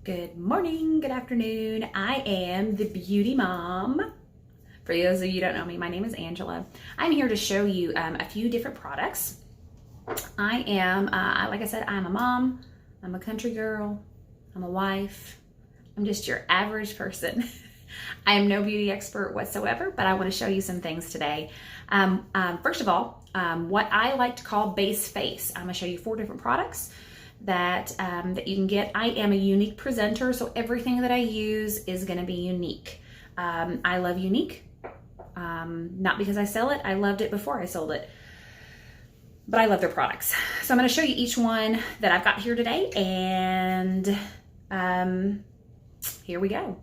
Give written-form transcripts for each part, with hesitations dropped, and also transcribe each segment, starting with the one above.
Good morning, good afternoon. I am the beauty mom. For those of you who don't know me, my name is Angela. I'm here to show you a few different products. I am, like I said, I'm a mom, I'm a country girl, I'm a wife, I'm just your average person. I am no beauty expert whatsoever, but I want to show you some things today. First of all, what I like to call base face. I'm going to show you 4 different products that you can get. I am a unique presenter, so everything that I use is going to be unique. I love Younique, not because I sell it. I loved it before I sold it, but I love their products. So I'm going to show you each one that I've got here today, and here we go.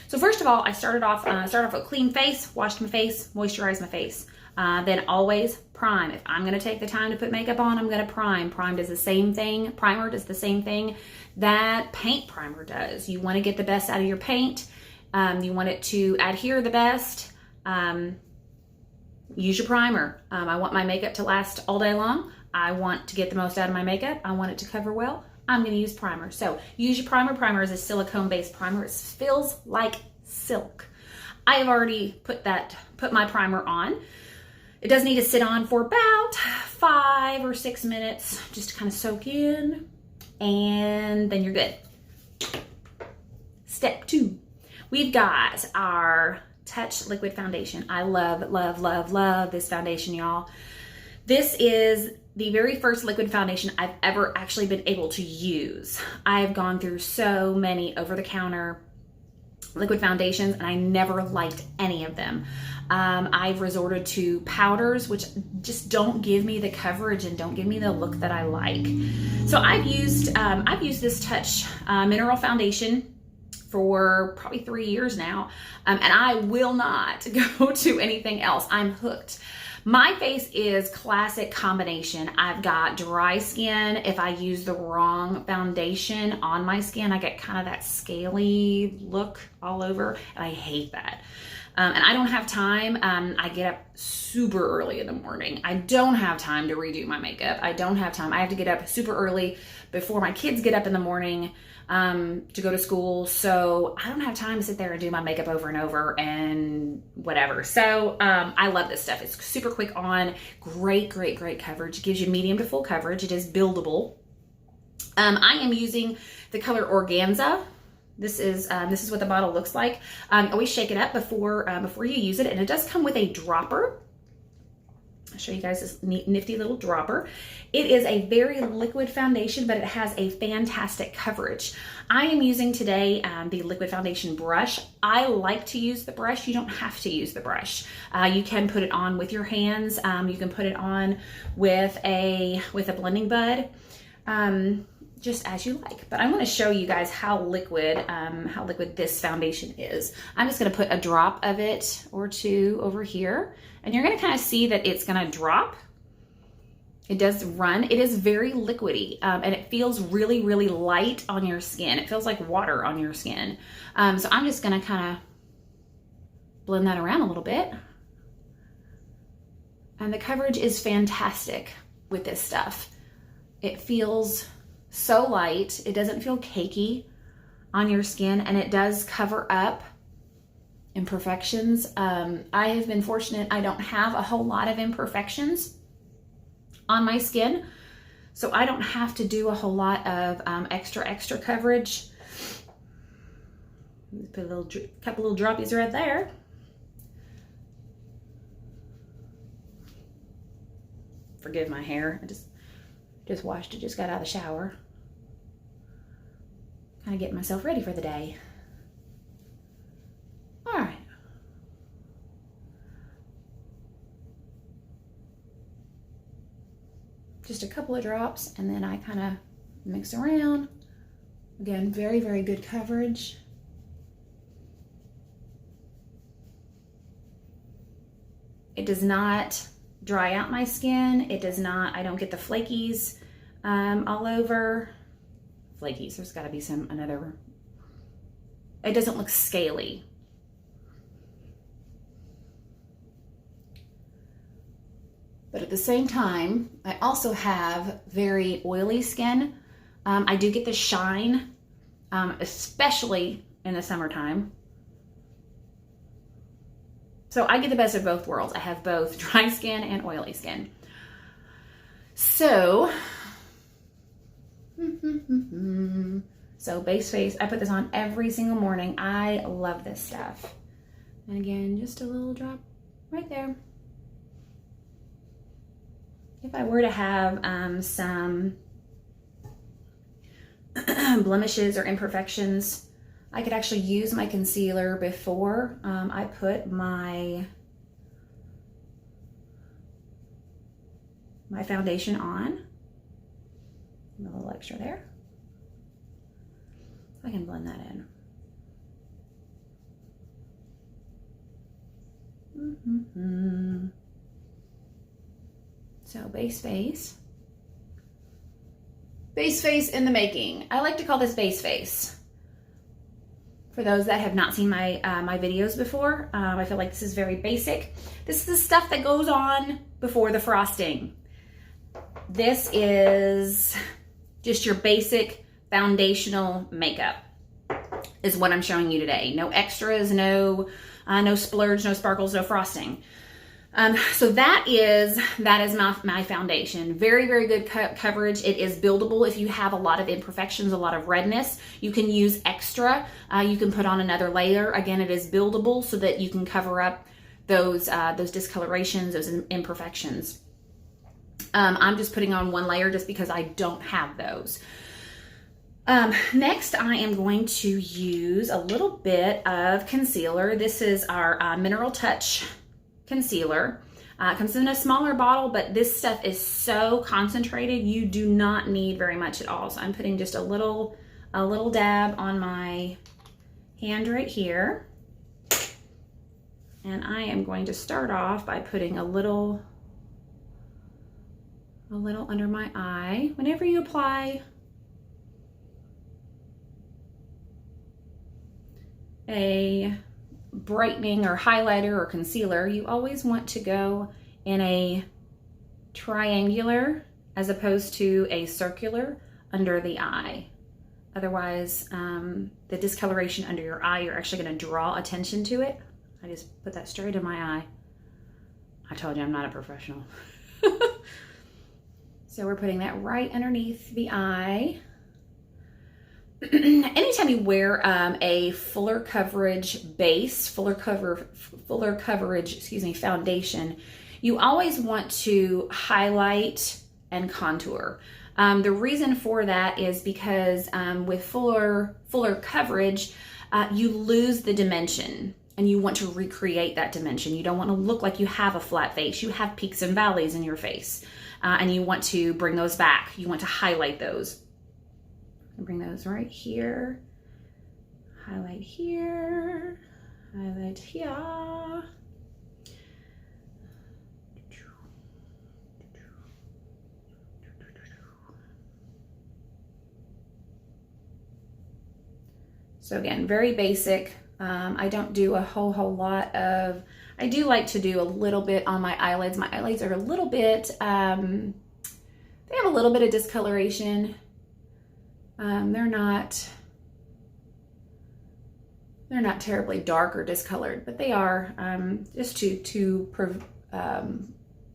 So first of all, I started off with a clean face, washed my face, moisturized my face. Then always prime. If I'm gonna take the time to put makeup on, I'm gonna prime. Primer does the same thing that paint primer does. You wanna get the best out of your paint. You want it to adhere the best. Use your primer. I want my makeup to last all day long. I want to get the most out of my makeup. I want it to cover well. I'm gonna use primer. So use your primer. Primer is a silicone-based primer. It feels like silk. I have already put my primer on. It does need to sit on for about 5 or 6 minutes, just to kind of soak in, and then you're good. Step 2, we've got our Touch Liquid Foundation. I love, love, love, love this foundation, y'all. This is the very first liquid foundation I've ever actually been able to use. I've gone through so many over-the-counter liquid foundations, and I never liked any of them. I've resorted to powders, which just don't give me the coverage and don't give me the look that I like. So I've used this Touch mineral foundation for probably 3 years now, and I will not go to anything else. I'm hooked. My face is classic combination. I've got dry skin. If I use the wrong foundation on my skin, I get kind of that scaly look all over, and I hate that. And I don't have time. I get up super early in the morning. I don't have time to redo my makeup. I don't have time. I have to get up super early before my kids get up in the morning to go to school. So I don't have time to sit there and do my makeup over and over and whatever. So I love this stuff. It's super quick on, great, great, great coverage. It gives you medium to full coverage. It is buildable. I am using the color Organza. This is what the bottle looks like. Always shake it up before you use it, and it does come with a dropper. I'll show you guys this nifty little dropper. It is a very liquid foundation, but it has a fantastic coverage. I am using today the liquid foundation brush. I like to use the brush. You don't have to use the brush. You can put it on with your hands. You can put it on with a blending bud. Just as you like. But I want to show you guys how liquid this foundation is. I'm just going to put a drop of it or 2 over here, and you're going to kind of see that it's going to drop. It does run. It is very liquidy, and it feels really, really light on your skin. It feels like water on your skin. So I'm just going to kind of blend that around a little bit. And the coverage is fantastic with this stuff. It feels so light. It doesn't feel cakey on your skin, and it does cover up imperfections. I have been fortunate. I don't have a whole lot of imperfections on my skin, so I don't have to do a whole lot of extra coverage. Put a couple little droppies right there. Forgive my hair. I just washed it, just got out of the shower. Kind of getting myself ready for the day. All right. Just a couple of drops, and then I kind of mix around. Again, very, very good coverage. It does not dry out my skin. It does not, I don't get the flakies all over. Flakies, there's gotta be another, it doesn't look scaly. But at the same time, I also have very oily skin. I do get the shine, especially in the summertime. So I get the best of both worlds. I have both dry skin and oily skin. So, base face, I put this on every single morning. I love this stuff. And again, just a little drop right there. If I were to have some blemishes or imperfections, I could actually use my concealer before I put my foundation on. A little extra there. I can blend that in. So base face. Base face in the making. I like to call this base face. For those that have not seen my my videos before, I feel like this is very basic. This is the stuff that goes on before the frosting. This is just your basic foundational makeup is what I'm showing you today. No extras, no splurge, no sparkles, no frosting. So that is my foundation. Very, very good coverage. It is buildable. If you have a lot of imperfections, a lot of redness, you can use extra. You can put on another layer. Again, it is buildable so that you can cover up those discolorations, those imperfections. I'm just putting on one layer just because I don't have those. Next, I am going to use a little bit of concealer. This is our Mineral Touch concealer. It comes in a smaller bottle, but this stuff is so concentrated, you do not need very much at all. So I'm putting just a little dab on my hand right here. And I am going to start off by putting a little under my eye. Whenever you apply a brightening or highlighter or concealer, you always want to go in a triangular as opposed to a circular under the eye. Otherwise, the discoloration under your eye, you're actually going to draw attention to it. I just put that straight in my eye. I told you I'm not a professional. So we're putting that right underneath the eye. Anytime you wear a fuller coverage base, fuller coverage, foundation, you always want to highlight and contour. The reason for that is because with fuller coverage, you lose the dimension and you want to recreate that dimension. You don't want to look like you have a flat face. You have peaks and valleys in your face and you want to bring those back. You want to highlight those. Bring those right here, highlight here, highlight here. So again, very basic. I don't do a whole lot of, I do like to do a little bit on my eyelids. My eyelids are a little bit, they have a little bit of discoloration. They're not terribly dark or discolored, but they are just to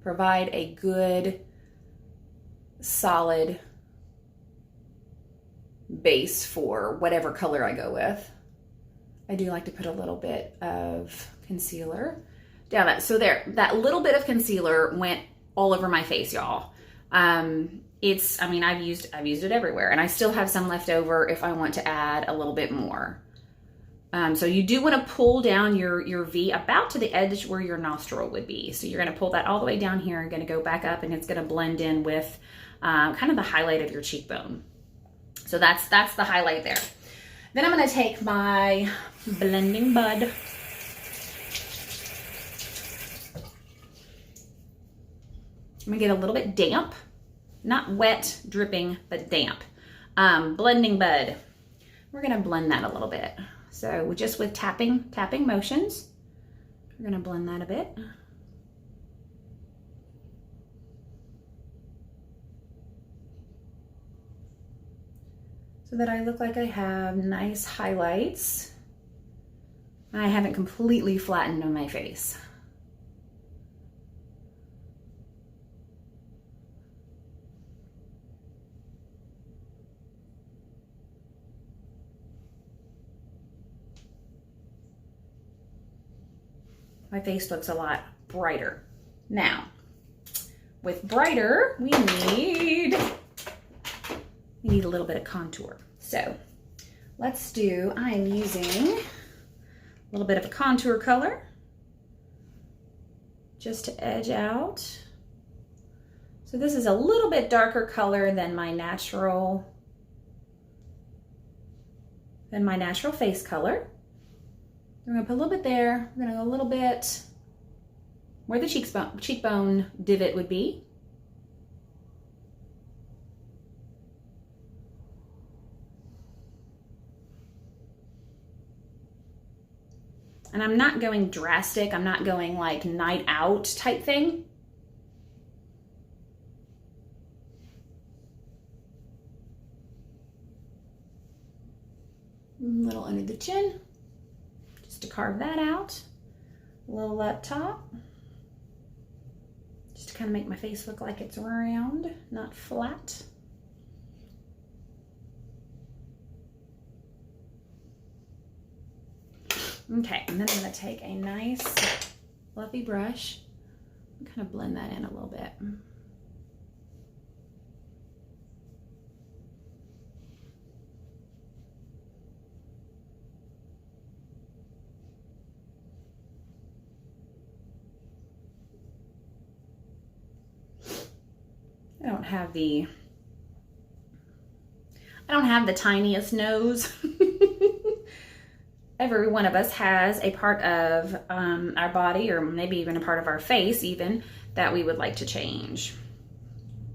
provide a good, solid base for whatever color I go with. I do like to put a little bit of concealer down that. So there, that little bit of concealer went all over my face, y'all. I've used it everywhere, and I still have some left over if I want to add a little bit more. So you do want to pull down your V about to the edge where your nostril would be. So you're going to pull that all the way down here and going to go back up, and it's going to blend in with kind of the highlight of your cheekbone. So that's the highlight there. Then I'm going to take my blending bud. I'm going to get a little bit damp. Not wet, dripping, but damp. Blending bud. We're gonna blend that a little bit. So just with tapping motions, we're gonna blend that a bit. so that I look like I have nice highlights. I haven't completely flattened on my face. My face looks a lot brighter. Now, with brighter, we need a little bit of contour. So let's do, I am using a little bit of a contour color just to edge out. So this is a little bit darker color than my natural face color. I'm gonna put a little bit there. I'm gonna go a little bit where the cheekbone divot would be. And I'm not going drastic. I'm not going like night out type thing. A little under the chin, just to carve that out. A little up top, just to kind of make my face look like it's round, not flat. Okay, and then I'm going to take a nice fluffy brush and kind of blend that in a little bit. I don't have the tiniest nose. Every one of us has a part of our body, or maybe even a part of our face even, that we would like to change.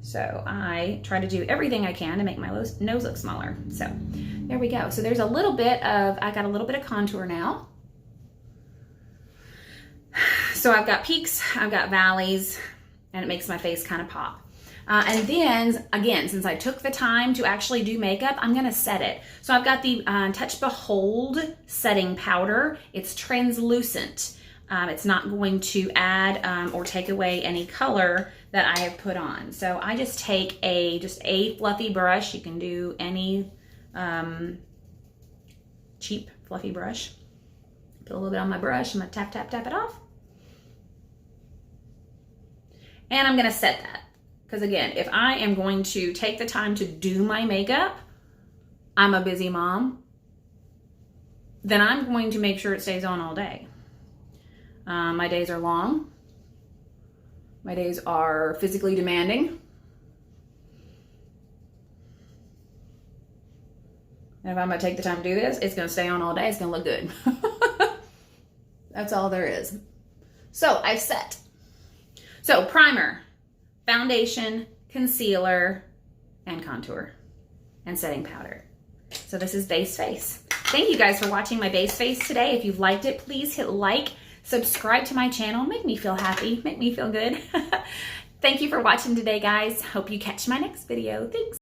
So I try to do everything I can to make my nose look smaller. So there we go. So there's a little bit of, I got a little bit of contour now. So I've got peaks, I've got valleys, and it makes my face kind of pop. And then, again, since I took the time to actually do makeup, I'm going to set it. So I've got the Touch Behold setting powder. It's translucent. It's not going to add or take away any color that I have put on. So I just take just a fluffy brush. You can do any cheap fluffy brush. Put a little bit on my brush. I'm going to tap, tap, tap it off. And I'm going to set that. Because again, if I am going to take the time to do my makeup, I'm a busy mom, then I'm going to make sure it stays on all day. My days are long. My days are physically demanding. And if I'm going to take the time to do this, it's going to stay on all day. It's going to look good. That's all there is. So I've set. So primer, foundation, concealer, and contour, and setting powder. So this is base face. Thank you guys for watching my base face today. If you've liked it, please hit like, subscribe to my channel, make me feel happy, make me feel good. Thank you for watching today, guys. Hope you catch my next video. Thanks.